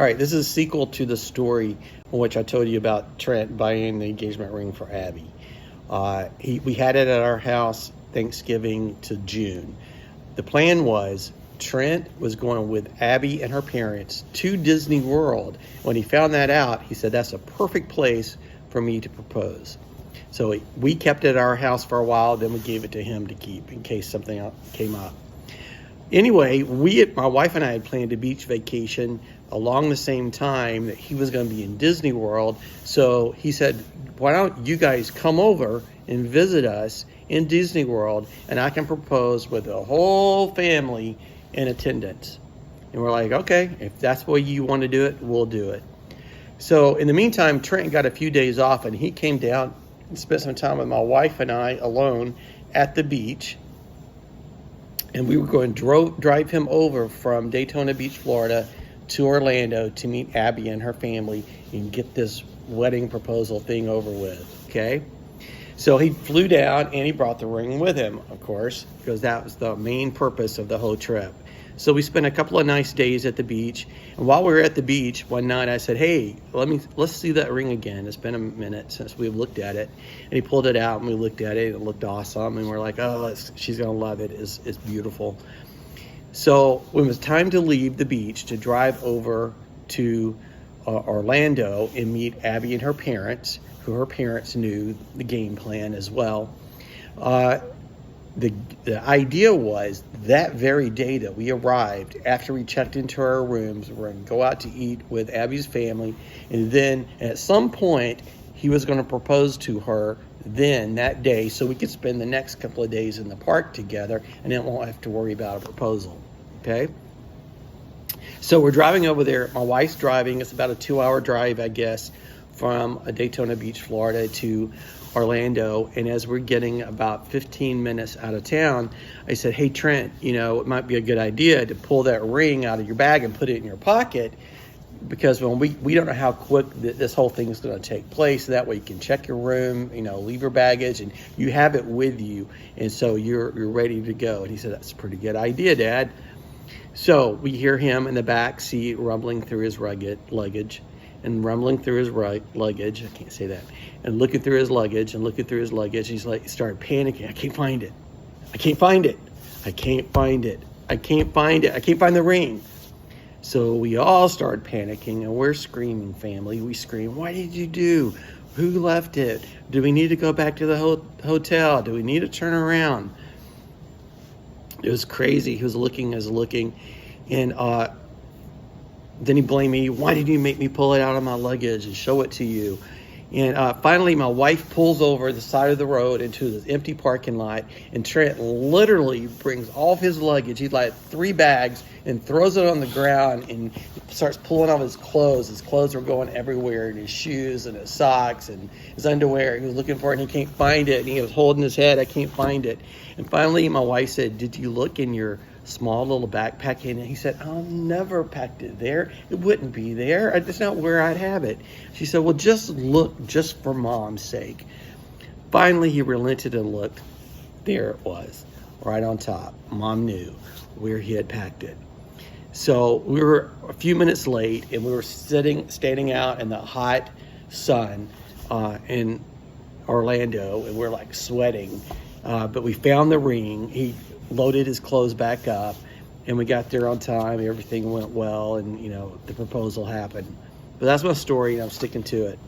All right, this is a sequel to the story in which I told you about Trent buying the engagement ring for Abby. We had it at our house Thanksgiving to June. The plan was Trent was going with Abby and her parents to Disney World. When he found that out, he said, that's a perfect place for me to propose. So we kept it at our house for a while, then we gave it to him to keep in case something else came up. Anyway, my wife and I had planned a beach vacation along the same time that he was going to be in Disney World. So he said, why don't you guys come over and visit us in Disney World, and I can propose with the whole family in attendance. And we're like, okay, if that's the way you want to do it, we'll do it. So in the meantime, Trent got a few days off, and he came down and spent some time with my wife and I alone at the beach. And we were going to drive him over from Daytona Beach, Florida to Orlando to meet Abby and her family and get this wedding proposal thing over with, okay? So he flew down and he brought the ring with him, of course, because that was the main purpose of the whole trip. So we spent a couple of nice days at the beach. And while we were at the beach one night, I said, hey, let's see that ring again. It's been a minute since we've looked at it. And he pulled it out and we looked at it. And it looked awesome. And we're like, oh, she's going to love it. It's beautiful. So when it was time to leave the beach to drive over to Orlando and meet Abby and her parents, who her parents knew the game plan as well, the idea was that very day that we arrived, after we checked into our rooms, we're going to go out to eat with Abby's family, and then at some point he was going to propose to her then that day, so we could spend the next couple of days in the park together and then won't have to worry about a proposal. Okay, so we're driving over there. My wife's driving. It's about a 2-hour drive, I guess, from Daytona Beach, Florida to Orlando. And as we're getting about 15 minutes out of town, I said, hey, Trent, it might be a good idea to pull that ring out of your bag and put it in your pocket, because when we don't know how quick this whole thing is going to take place. That way you can check your room, leave your baggage, and you have it with you, and so you're ready to go. And he said, that's a pretty good idea, Dad. So we hear him in the back seat rumbling through his luggage, and rumbling through his luggage. I can't say that. And looking through his luggage and looking through his luggage. He's like, started panicking. I can't find it. I can't find it. I can't find it. I can't find it. I can't find the ring. So we all started panicking, and we're screaming, family. We scream, what did you do? Who left it? Do we need to go back to the hotel? Do we need to turn around? It was crazy. He was looking, and then he blamed me. Why did you make me pull it out of my luggage and show it to you? And finally, my wife pulls over the side of the road into this empty parking lot, and Trent literally brings all of his luggage. He's like 3 bags and throws it on the ground and starts pulling off his clothes. His clothes were going everywhere, and his shoes and his socks and his underwear. He was looking for it, and he can't find it. And he was holding his head. I can't find it. And finally, my wife said, did you look in your small little backpack? And he said, I'll never packed it there. It wouldn't be there. It's not where I'd have it. She said, well, just look, just for Mom's sake. Finally, he relented and looked. There it was, right on top. Mom knew where he had packed it. So we were a few minutes late, and we were standing out in the hot sun in Orlando, and we're like sweating. But we found the ring. He loaded his clothes back up, and we got there on time. Everything went well, and the proposal happened. But that's my story, and I'm sticking to it.